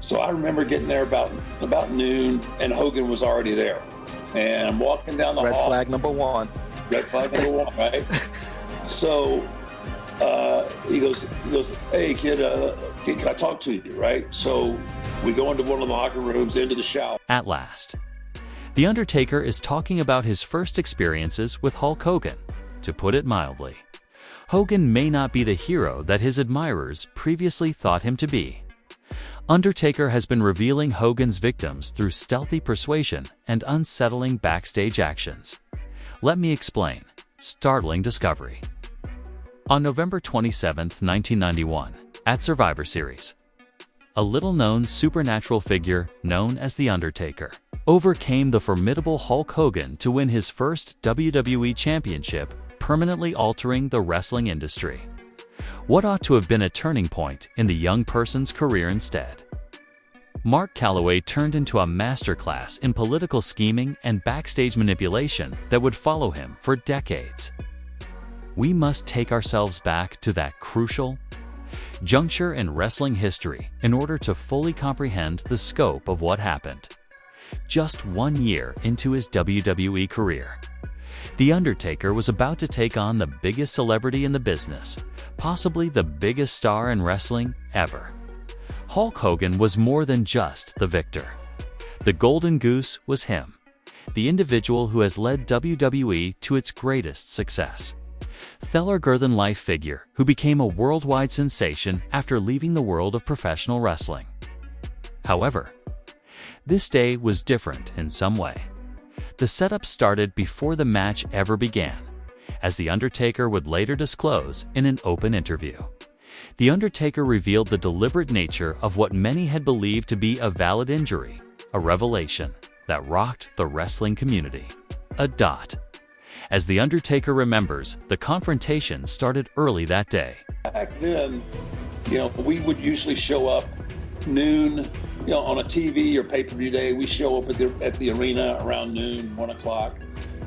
So I remember getting there about noon, and Hogan was already there. And I'm walking down the hall. Red flag number one. Red flag number one, right? So he goes, hey kid, can I talk to you, right? So we go into one of the locker rooms, into the shower. At last, The Undertaker is talking about his first experiences with Hulk Hogan, to put it mildly. Hogan may not be the hero that his admirers previously thought him to be. Undertaker has been revealing Hogan's victims through stealthy persuasion and unsettling backstage actions. Let me explain. Startling discovery. On November 27, 1991, at Survivor Series, a little-known supernatural figure known as The Undertaker overcame the formidable Hulk Hogan to win his first WWE Championship, permanently altering the wrestling industry. What ought to have been a turning point in the young person's career instead. Mark Calloway turned into a masterclass in political scheming and backstage manipulation that would follow him for decades. We must take ourselves back to that crucial juncture in wrestling history in order to fully comprehend the scope of what happened. Just 1 year into his WWE career, The Undertaker was about to take on the biggest celebrity in the business, possibly the biggest star in wrestling ever. Hulk Hogan was more than just the victor. The Golden Goose was him, the individual who has led WWE to its greatest success. Tharger-than-life figure who became a worldwide sensation after leaving the world of professional wrestling. However, this day was different in some way. The setup started before the match ever began, as The Undertaker would later disclose in an open interview. The Undertaker revealed the deliberate nature of what many had believed to be a valid injury, a revelation that rocked the wrestling community. As The Undertaker remembers, the confrontation started early that day. Back then, we would usually show up noon, on a TV or pay-per-view day. We show up at the arena around noon, 1 o'clock.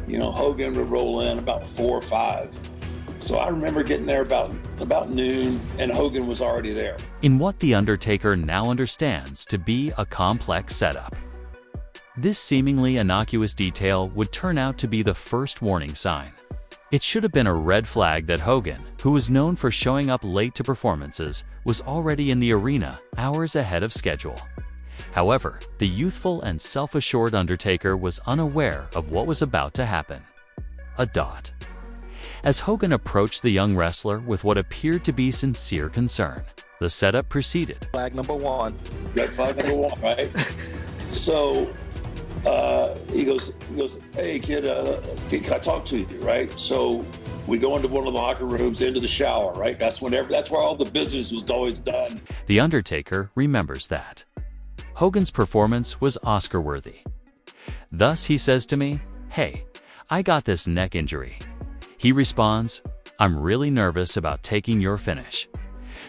Hogan would roll in about 4 or 5. So I remember getting there about noon, and Hogan was already there. In what The Undertaker now understands to be a complex setup. This seemingly innocuous detail would turn out to be the first warning sign. It should have been a red flag that Hogan, who was known for showing up late to performances, was already in the arena hours ahead of schedule. However, the youthful and self-assured Undertaker was unaware of what was about to happen. As Hogan approached the young wrestler with what appeared to be sincere concern, the setup proceeded. Flag number one. Red flag number one, right? So he goes, hey kid, can I talk to you, right? So we go into one of the locker rooms, into the shower, right? That's where all the business was always done. The Undertaker remembers that. Hogan's performance was Oscar-worthy. Thus he says to me, hey, I got this neck injury. He responds, I'm really nervous about taking your finish.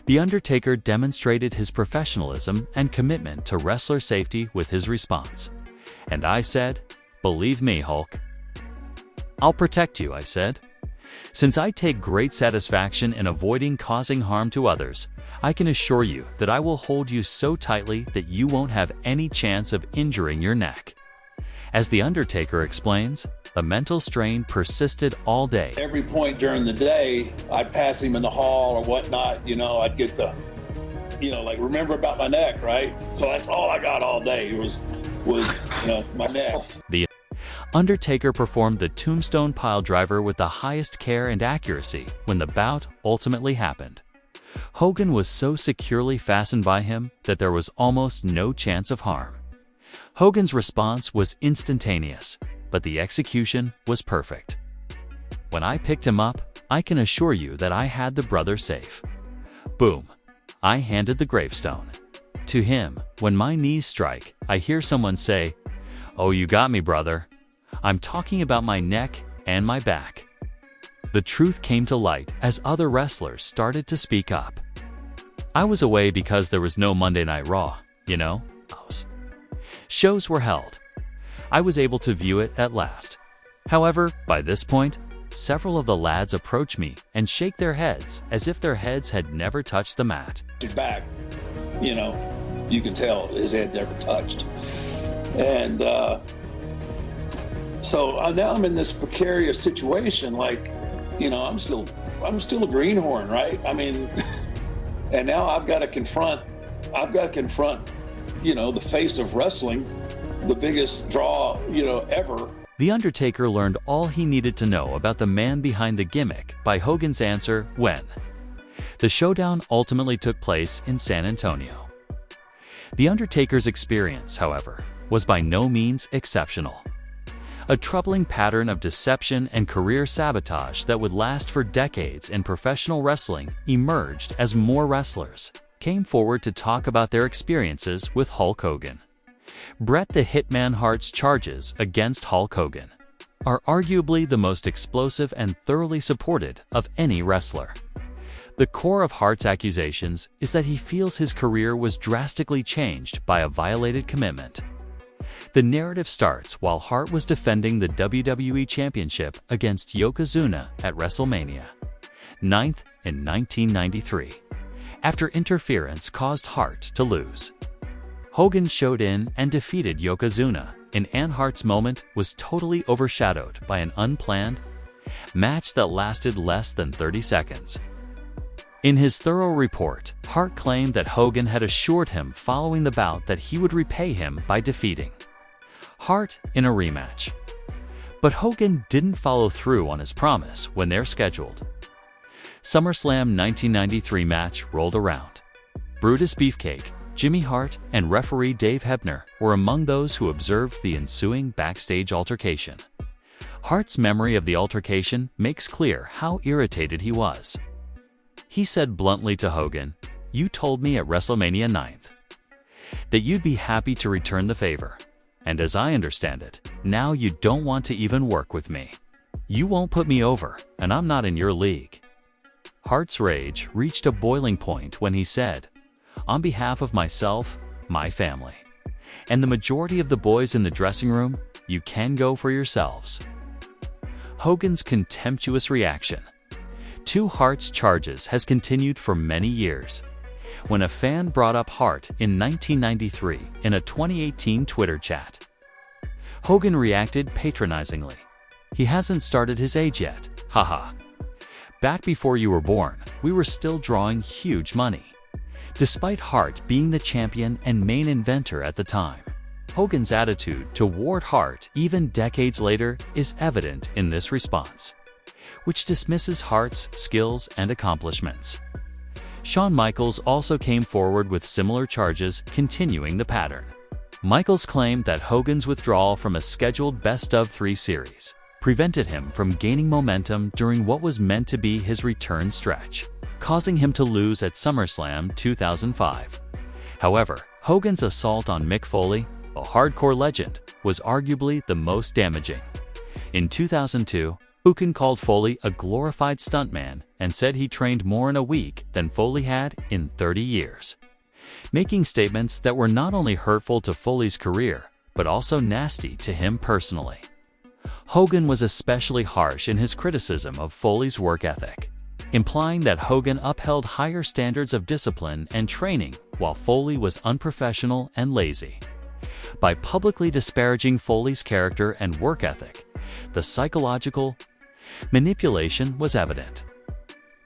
The Undertaker demonstrated his professionalism and commitment to wrestler safety with his response. And I said, believe me, Hulk. I'll protect you, I said. Since I take great satisfaction in avoiding causing harm to others, I can assure you that I will hold you so tightly that you won't have any chance of injuring your neck. As The Undertaker explains, the mental strain persisted all day. Every point during the day, I'd pass him in the hall or whatnot, I'd get the, remember about my neck, right? So that's all I got all day was my neck. The Undertaker performed the Tombstone Piledriver with the highest care and accuracy when the bout ultimately happened. Hogan was so securely fastened by him that there was almost no chance of harm. Hogan's response was instantaneous, but the execution was perfect. When I picked him up, I can assure you that I had the brother safe. Boom. I handed the gravestone to him. When my knees strike, I hear someone say, "Oh, you got me, brother." I'm talking about my neck and my back. The truth came to light as other wrestlers started to speak up. I was away because there was no Monday Night Raw, Shows were held. I was able to view it at last. However, by this point, several of the lads approach me and shake their heads as if their heads had never touched the mat. Back, You can tell his head never touched. And so now I'm in this precarious situation. Like, you know, I'm still a greenhorn, right? I mean, and now I've got to confront, you know, the face of wrestling, the biggest draw, you know, ever. The Undertaker learned all he needed to know about the man behind the gimmick by Hogan's answer when. The showdown ultimately took place in San Antonio. The Undertaker's experience, however, was by no means exceptional. A troubling pattern of deception and career sabotage that would last for decades in professional wrestling emerged as more wrestlers came forward to talk about their experiences with Hulk Hogan. Bret the Hitman Hart's charges against Hulk Hogan are arguably the most explosive and thoroughly supported of any wrestler. The core of Hart's accusations is that he feels his career was drastically changed by a violated commitment. The narrative starts while Hart was defending the WWE Championship against Yokozuna at WrestleMania 9th in 1993, after interference caused Hart to lose. Hogan showed in and defeated Yokozuna, and Hart's moment was totally overshadowed by an unplanned match that lasted less than 30 seconds. In his thorough report, Hart claimed that Hogan had assured him following the bout that he would repay him by defeating Hart in a rematch. But Hogan didn't follow through on his promise when their scheduled SummerSlam 1993 match rolled around. Brutus Beefcake, Jimmy Hart, and referee Dave Hebner were among those who observed the ensuing backstage altercation. Hart's memory of the altercation makes clear how irritated he was. He said bluntly to Hogan, "You told me at WrestleMania 9th that you'd be happy to return the favor. And as I understand it, now you don't want to even work with me. You won't put me over, and I'm not in your league." Hart's rage reached a boiling point when he said, "On behalf of myself, my family, and the majority of the boys in the dressing room, you can go for yourselves." Hogan's contemptuous reaction to Hart's charges has continued for many years. When a fan brought up Hart in 1993 in a 2018 Twitter chat, Hogan reacted patronizingly, "He hasn't started his age yet, haha. Back before you were born, we were still drawing huge money." Despite Hart being the champion and main inventor at the time, Hogan's attitude toward Hart even decades later is evident in this response, which dismisses Hart's skills and accomplishments. Shawn Michaels also came forward with similar charges, continuing the pattern. Michaels claimed that Hogan's withdrawal from a scheduled best-of-3 series prevented him from gaining momentum during what was meant to be his return stretch, causing him to lose at SummerSlam 2005. However, Hogan's assault on Mick Foley, a hardcore legend, was arguably the most damaging. In 2002, Hogan called Foley a glorified stuntman and said he trained more in a week than Foley had in 30 years, making statements that were not only hurtful to Foley's career, but also nasty to him personally. Hogan was especially harsh in his criticism of Foley's work ethic, implying that Hogan upheld higher standards of discipline and training while Foley was unprofessional and lazy. By publicly disparaging Foley's character and work ethic, the psychological manipulation was evident.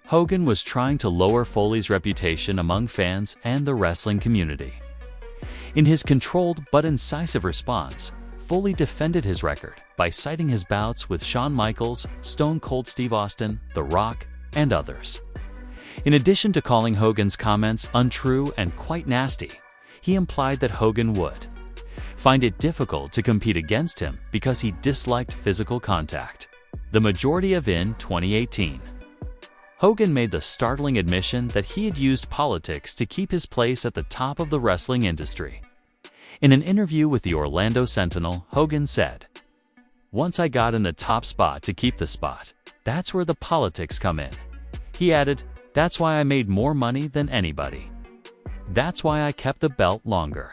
Hogan was trying to lower Foley's reputation among fans and the wrestling community. In his controlled but incisive response, Foley defended his record by citing his bouts with Shawn Michaels, Stone Cold Steve Austin, The Rock, and others. In addition to calling Hogan's comments untrue and quite nasty, he implied that Hogan would find it difficult to compete against him because he disliked physical contact. The majority of in 2018. Hogan made the startling admission that he had used politics to keep his place at the top of the wrestling industry. In an interview with the Orlando Sentinel, Hogan said, "Once I got in the top spot to keep the spot, that's where the politics come in." He added, "That's why I made more money than anybody. That's why I kept the belt longer.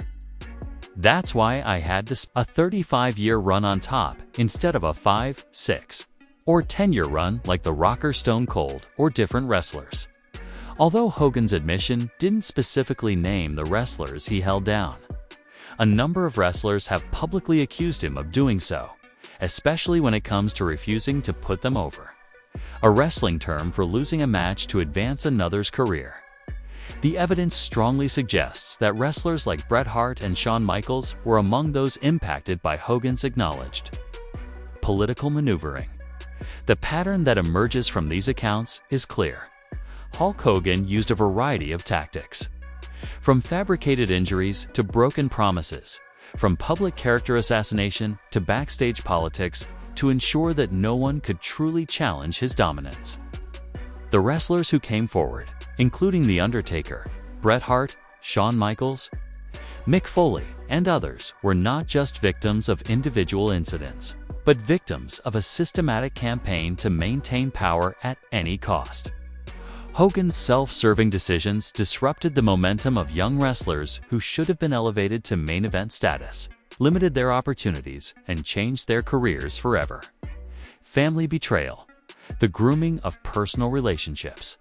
That's why I had a 35-year run on top instead of a 5, 6, or 10-year run like The Rock or Stone Cold or different wrestlers. Although Hogan's admission didn't specifically name the wrestlers he held down, a number of wrestlers have publicly accused him of doing so, especially when it comes to refusing to put them over, a wrestling term for losing a match to advance another's career. The evidence strongly suggests that wrestlers like Bret Hart and Shawn Michaels were among those impacted by Hogan's acknowledged political maneuvering. The pattern that emerges from these accounts is clear. Hulk Hogan used a variety of tactics, from fabricated injuries to broken promises, from public character assassination to backstage politics, to ensure that no one could truly challenge his dominance. The wrestlers who came forward, including The Undertaker, Bret Hart, Shawn Michaels, Mick Foley, and others, were not just victims of individual incidents, but victims of a systematic campaign to maintain power at any cost. Hogan's self-serving decisions disrupted the momentum of young wrestlers who should have been elevated to main event status, limited their opportunities, and changed their careers forever. Family betrayal, the grooming of personal relationships.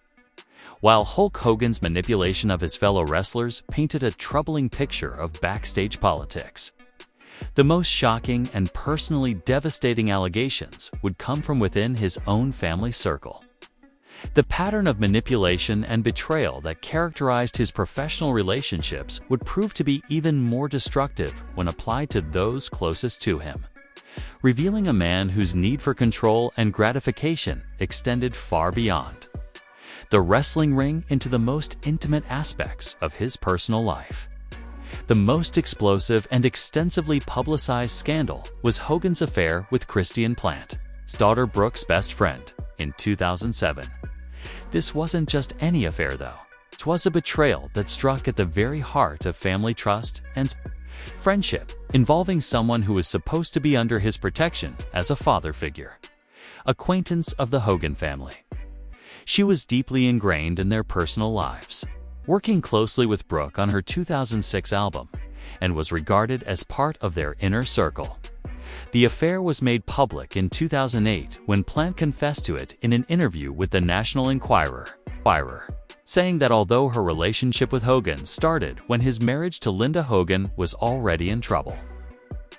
While Hulk Hogan's manipulation of his fellow wrestlers painted a troubling picture of backstage politics, the most shocking and personally devastating allegations would come from within his own family circle. The pattern of manipulation and betrayal that characterized his professional relationships would prove to be even more destructive when applied to those closest to him, revealing a man whose need for control and gratification extended far beyond the wrestling ring into the most intimate aspects of his personal life. The most explosive and extensively publicized scandal was Hogan's affair with Christine Plant's daughter Brooke's best friend in 2007. This wasn't just any affair, though. 'Twas a betrayal that struck at the very heart of family trust and friendship, involving someone who was supposed to be under his protection as a father figure, acquaintance of the Hogan family. She was deeply ingrained in their personal lives, working closely with Brooke on her 2006 album, and was regarded as part of their inner circle. The affair was made public in 2008 when Plant confessed to it in an interview with the National Enquirer, saying that although her relationship with Hogan started when his marriage to Linda Hogan was already in trouble,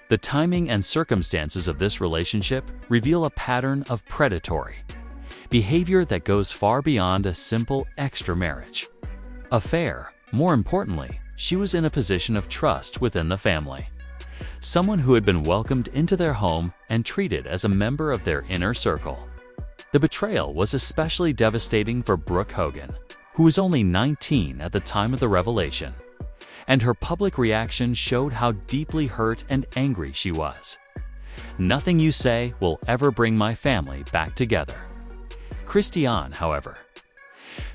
the timing and circumstances of this relationship reveal a pattern of predatory behavior that goes far beyond a simple extra-marriage affair. More importantly, she was in a position of trust within the family, someone who had been welcomed into their home and treated as a member of their inner circle. The betrayal was especially devastating for Brooke Hogan, who was only 19 at the time of the revelation, and her public reaction showed how deeply hurt and angry she was. "Nothing you say will ever bring my family back together." Christiane, however.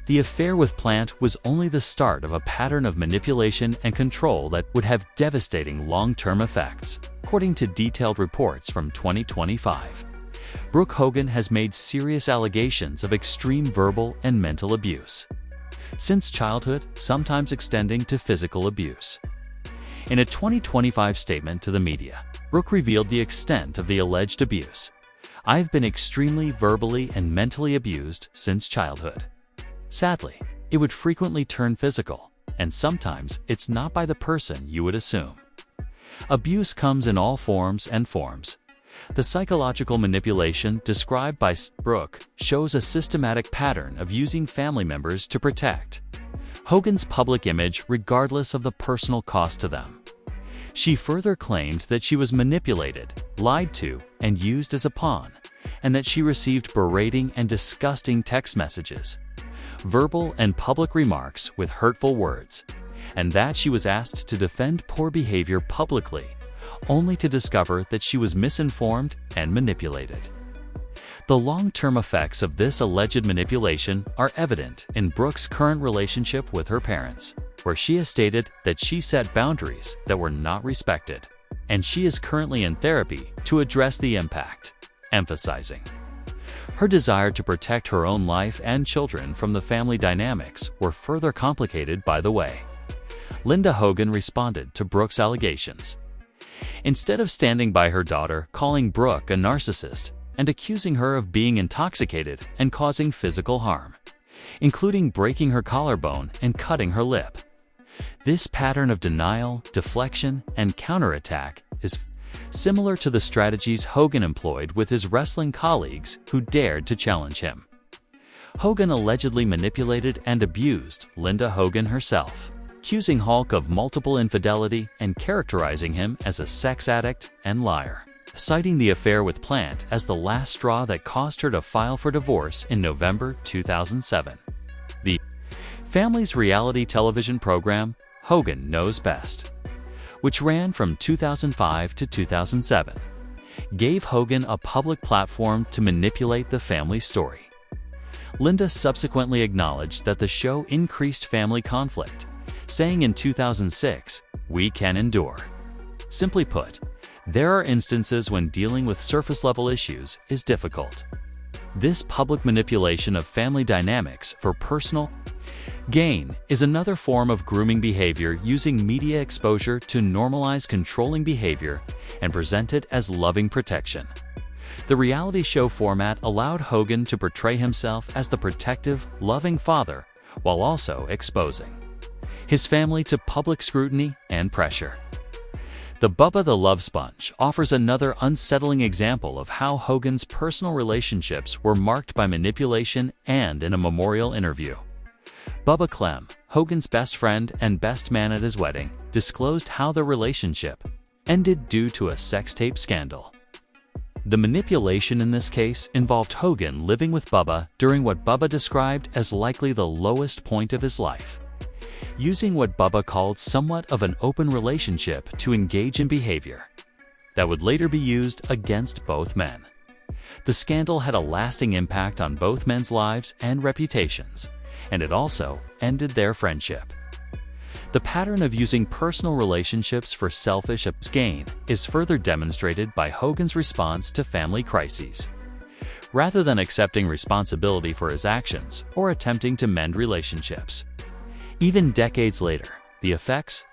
The affair with Plant was only the start of a pattern of manipulation and control that would have devastating long-term effects. According to detailed reports from 2025, Brooke Hogan has made serious allegations of extreme verbal and mental abuse since childhood, sometimes extending to physical abuse. In a 2025 statement to the media, Brooke revealed the extent of the alleged abuse. "I've been extremely verbally and mentally abused since childhood. Sadly, it would frequently turn physical, and sometimes it's not by the person you would assume. Abuse comes in all forms and forms. The psychological manipulation described by Brooke shows a systematic pattern of using family members to protect Hogan's public image regardless of the personal cost to them." She further claimed that she was manipulated, lied to, and used as a pawn, and that she received berating and disgusting text messages, verbal and public remarks with hurtful words, and that she was asked to defend poor behavior publicly, only to discover that she was misinformed and manipulated. The long-term effects of this alleged manipulation are evident in Brooke's current relationship with her parents, where she has stated that she set boundaries that were not respected, and she is currently in therapy to address the impact, emphasizing her desire to protect her own life and children from the family dynamics were further complicated by the way Linda Hogan responded to Brooke's allegations. Instead of standing by her daughter, calling Brooke a narcissist, and accusing her of being intoxicated and causing physical harm, including breaking her collarbone and cutting her lip. This pattern of denial, deflection, and counterattack is similar to the strategies Hogan employed with his wrestling colleagues who dared to challenge him. Hogan allegedly manipulated and abused Linda Hogan herself, accusing Hulk of multiple infidelity and characterizing him as a sex addict and liar, citing the affair with Plant as the last straw that caused her to file for divorce in November 2007. The family's reality television program, Hogan Knows Best, which ran from 2005 to 2007, gave Hogan a public platform to manipulate the family story. Linda subsequently acknowledged that the show increased family conflict, saying in 2006, "We can endure." Simply put, there are instances when dealing with surface-level issues is difficult. This public manipulation of family dynamics for personal gain is another form of grooming behavior, using media exposure to normalize controlling behavior and present it as loving protection. The reality show format allowed Hogan to portray himself as the protective, loving father while also exposing his family to public scrutiny and pressure. The Bubba the Love Sponge offers another unsettling example of how Hogan's personal relationships were marked by manipulation, and in a memorial interview, Bubba Clem, Hogan's best friend and best man at his wedding, disclosed how the relationship ended due to a sex tape scandal. The manipulation in this case involved Hogan living with Bubba during what Bubba described as likely the lowest point of his life, using what Bubba called somewhat of an open relationship to engage in behavior that would later be used against both men. The scandal had a lasting impact on both men's lives and reputations, and it also ended their friendship. The pattern of using personal relationships for selfish gain is further demonstrated by Hogan's response to family crises. Rather than accepting responsibility for his actions or attempting to mend relationships, even decades later, the effects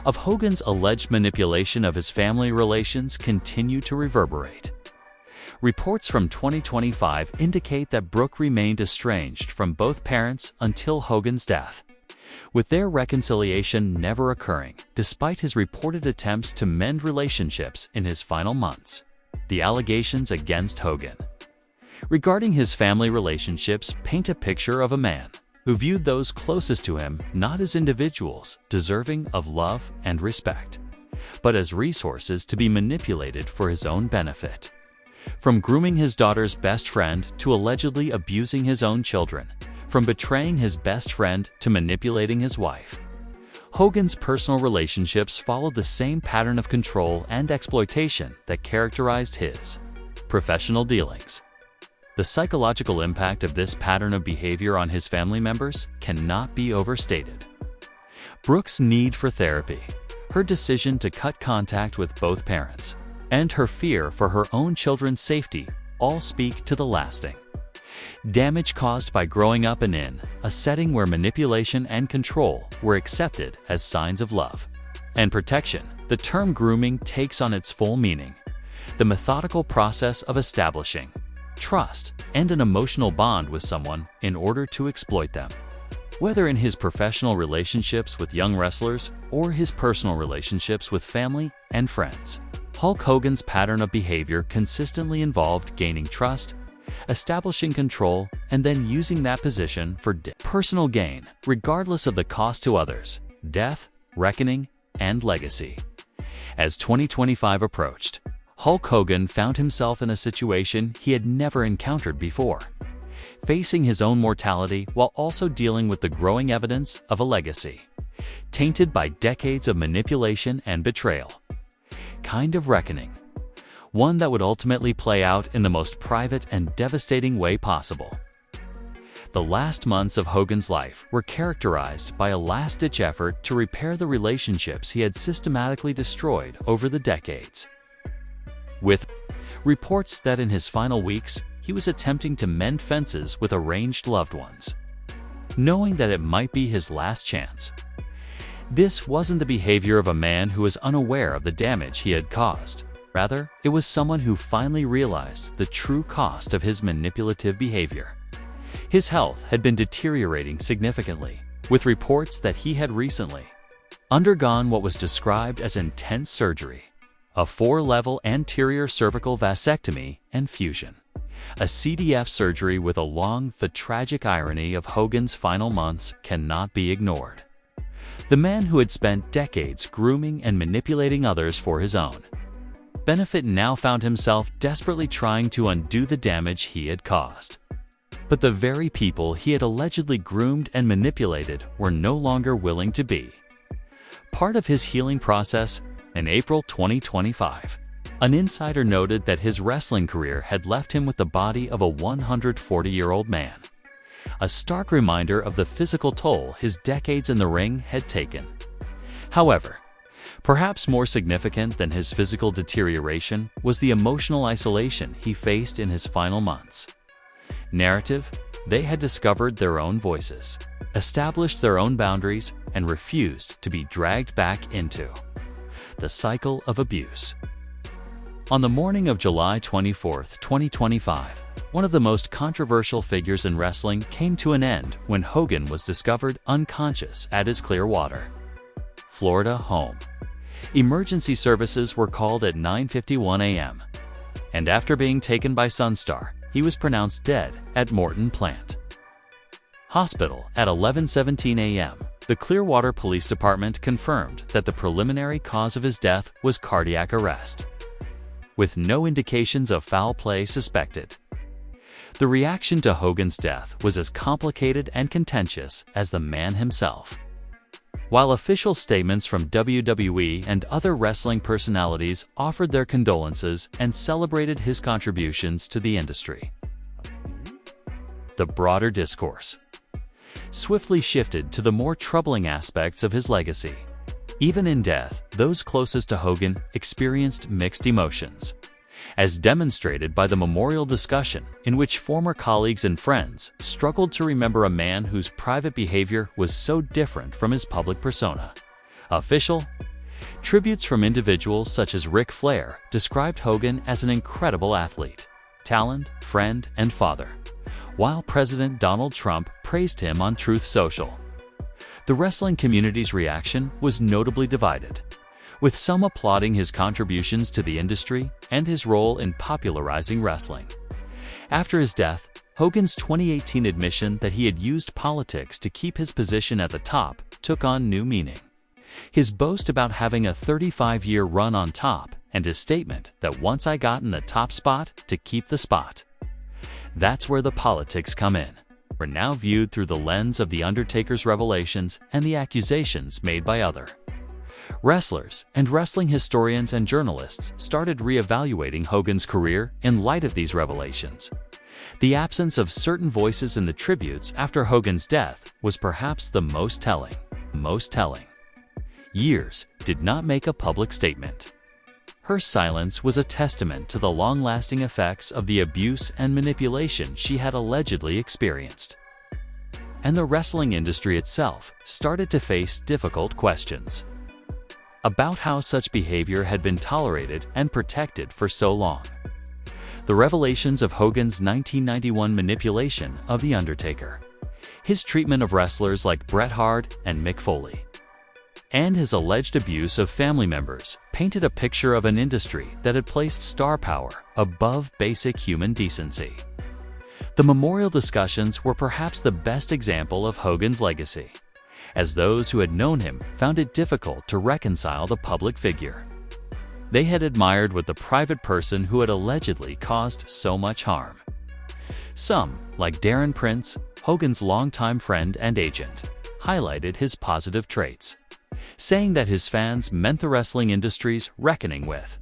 of Hogan's alleged manipulation of his family relations continue to reverberate. Reports from 2025 indicate that Brooke remained estranged from both parents until Hogan's death, with their reconciliation never occurring, despite his reported attempts to mend relationships in his final months. The allegations against Hogan regarding his family relationships paint a picture of a man who viewed those closest to him not as individuals deserving of love and respect, but as resources to be manipulated for his own benefit. From grooming his daughter's best friend to allegedly abusing his own children, from betraying his best friend to manipulating his wife, Hogan's personal relationships followed the same pattern of control and exploitation that characterized his professional dealings. The psychological impact of this pattern of behavior on his family members cannot be overstated. Brooke's need for therapy, her decision to cut contact with both parents, and her fear for her own children's safety all speak to the lasting damage caused by growing up in a setting where manipulation and control were accepted as signs of love and protection. The term grooming takes on its full meaning: the methodical process of establishing trust and an emotional bond with someone in order to exploit them. Whether in his professional relationships with young wrestlers or his personal relationships with family and friends, Hulk Hogan's pattern of behavior consistently involved gaining trust, establishing control, and then using that position for personal gain, regardless of the cost to others, death, reckoning, and legacy. As 2025 approached, Hulk Hogan found himself in a situation he had never encountered before, facing his own mortality while also dealing with the growing evidence of a legacy tainted by decades of manipulation and betrayal. Kind of reckoning, one that would ultimately play out in the most private and devastating way possible. The last months of Hogan's life were characterized by a last-ditch effort to repair the relationships he had systematically destroyed over the decades, with reports that in his final weeks he was attempting to mend fences with estranged loved ones, knowing that it might be his last chance. This wasn't the behavior of a man who was unaware of the damage he had caused. Rather, it was someone who finally realized the true cost of his manipulative behavior. His health had been deteriorating significantly, with reports that he had recently undergone what was described as intense surgery, a 4-level anterior cervical vasectomy and fusion, a CDF surgery with a long. The tragic irony of Hogan's final months cannot be ignored. The man who had spent decades grooming and manipulating others for his own benefit now found himself desperately trying to undo the damage he had caused. But the very people he had allegedly groomed and manipulated were no longer willing to be part of his healing process. In April 2025, an insider noted that his wrestling career had left him with the body of a 140-year-old man, a stark reminder of the physical toll his decades in the ring had taken. However, perhaps more significant than his physical deterioration was the emotional isolation he faced in his final months. Narrative: they had discovered their own voices, established their own boundaries, and refused to be dragged back into the cycle of abuse. On the morning of July 24, 2025, one of the most controversial figures in wrestling came to an end when Hogan was discovered unconscious at his Clearwater, Florida home. Emergency services were called at 9:51 a.m., and after being taken by Sunstar, he was pronounced dead at Morton Plant Hospital at 11:17 a.m. The Clearwater Police Department confirmed that the preliminary cause of his death was cardiac arrest, with no indications of foul play suspected. The reaction to Hogan's death was as complicated and contentious as the man himself. While official statements from WWE and other wrestling personalities offered their condolences and celebrated his contributions to the industry, the broader discourse swiftly shifted to the more troubling aspects of his legacy. Even in death, those closest to Hogan experienced mixed emotions, as demonstrated by the memorial discussion in which former colleagues and friends struggled to remember a man whose private behavior was so different from his public persona. Official tributes from individuals such as Ric Flair described Hogan as an incredible athlete, talent, friend, and father, while President Donald Trump praised him on Truth Social. The wrestling community's reaction was notably divided, with some applauding his contributions to the industry and his role in popularizing wrestling. After his death, Hogan's 2018 admission that he had used politics to keep his position at the top took on new meaning. His boast about having a 35-year run on top, and his statement that once I got in the top spot to keep the spot. That's where the politics come in. Were now viewed through the lens of The Undertaker's revelations and the accusations made by other wrestlers, and wrestling historians and journalists started re-evaluating Hogan's career in light of these revelations. The absence of certain voices in the tributes after Hogan's death was perhaps the most telling. Years did not make a public statement. Her silence was a testament to the long-lasting effects of the abuse and manipulation she had allegedly experienced. And the wrestling industry itself started to face difficult questions about how such behavior had been tolerated and protected for so long. The revelations of Hogan's 1991 manipulation of The Undertaker, his treatment of wrestlers like Bret Hart and Mick Foley, and his alleged abuse of family members painted a picture of an industry that had placed star power above basic human decency. The memorial discussions were perhaps the best example of Hogan's legacy, as those who had known him found it difficult to reconcile the public figure they had admired with the private person who had allegedly caused so much harm. Some, like Darren Prince, Hogan's longtime friend and agent, highlighted his positive traits, saying that his fans meant the wrestling industry's reckoning with.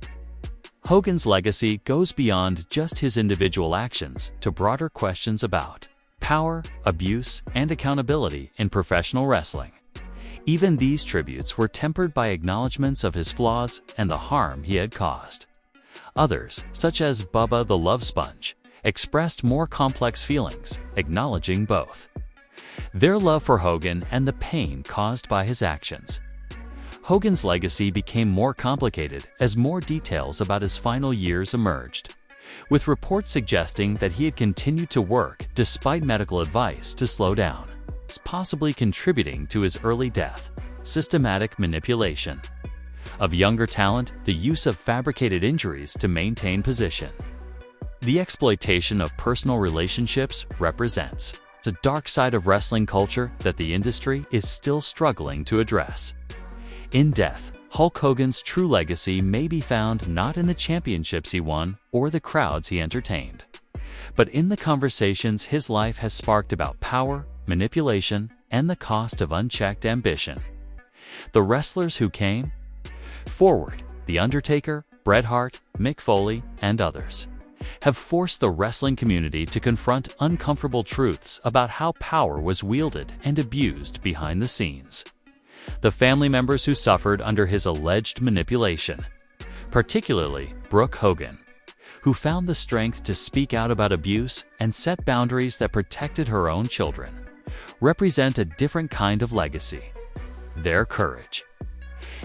Hogan's legacy goes beyond just his individual actions to broader questions about power, abuse, and accountability in professional wrestling. Even these tributes were tempered by acknowledgments of his flaws and the harm he had caused. Others, such as Bubba the Love Sponge, expressed more complex feelings, acknowledging both their love for Hogan and the pain caused by his actions. Hogan's legacy became more complicated as more details about his final years emerged, with reports suggesting that he had continued to work despite medical advice to slow down, possibly contributing to his early death. Systematic manipulation. Of younger talent, the use of fabricated injuries to maintain position. The exploitation of personal relationships represents a dark side of wrestling culture that the industry is still struggling to address. In death, Hulk Hogan's true legacy may be found not in the championships he won or the crowds he entertained, but in the conversations his life has sparked about power, manipulation, and the cost of unchecked ambition. The wrestlers who came forward, The Undertaker, Bret Hart, Mick Foley, and others, have forced the wrestling community to confront uncomfortable truths about how power was wielded and abused behind the scenes. The family members who suffered under his alleged manipulation, particularly Brooke Hogan, who found the strength to speak out about abuse and set boundaries that protected her own children, represent a different kind of legacy: their courage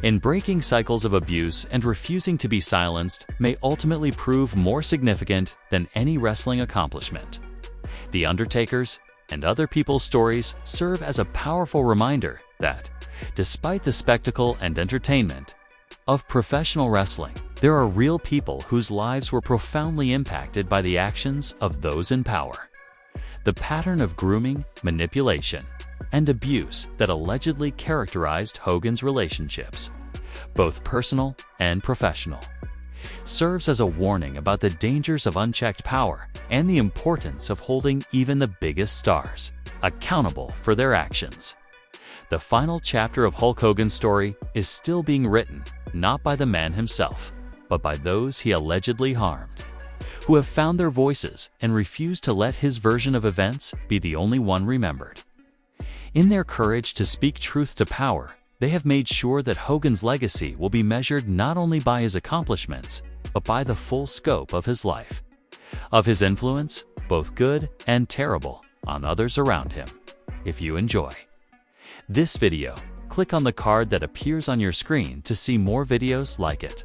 in breaking cycles of abuse and refusing to be silenced may ultimately prove more significant than any wrestling accomplishment. The Undertaker's and other people's stories serve as a powerful reminder that, despite the spectacle and entertainment of professional wrestling, there are real people whose lives were profoundly impacted by the actions of those in power. The pattern of grooming, manipulation, and abuse that allegedly characterized Hogan's relationships, both personal and professional, serves as a warning about the dangers of unchecked power and the importance of holding even the biggest stars accountable for their actions. The final chapter of Hulk Hogan's story is still being written, not by the man himself, but by those he allegedly harmed, who have found their voices and refused to let his version of events be the only one remembered. In their courage to speak truth to power, they have made sure that Hogan's legacy will be measured not only by his accomplishments, but by the full scope of his life, of his influence, both good and terrible, on others around him. If you enjoy this video, click on the card that appears on your screen to see more videos like it.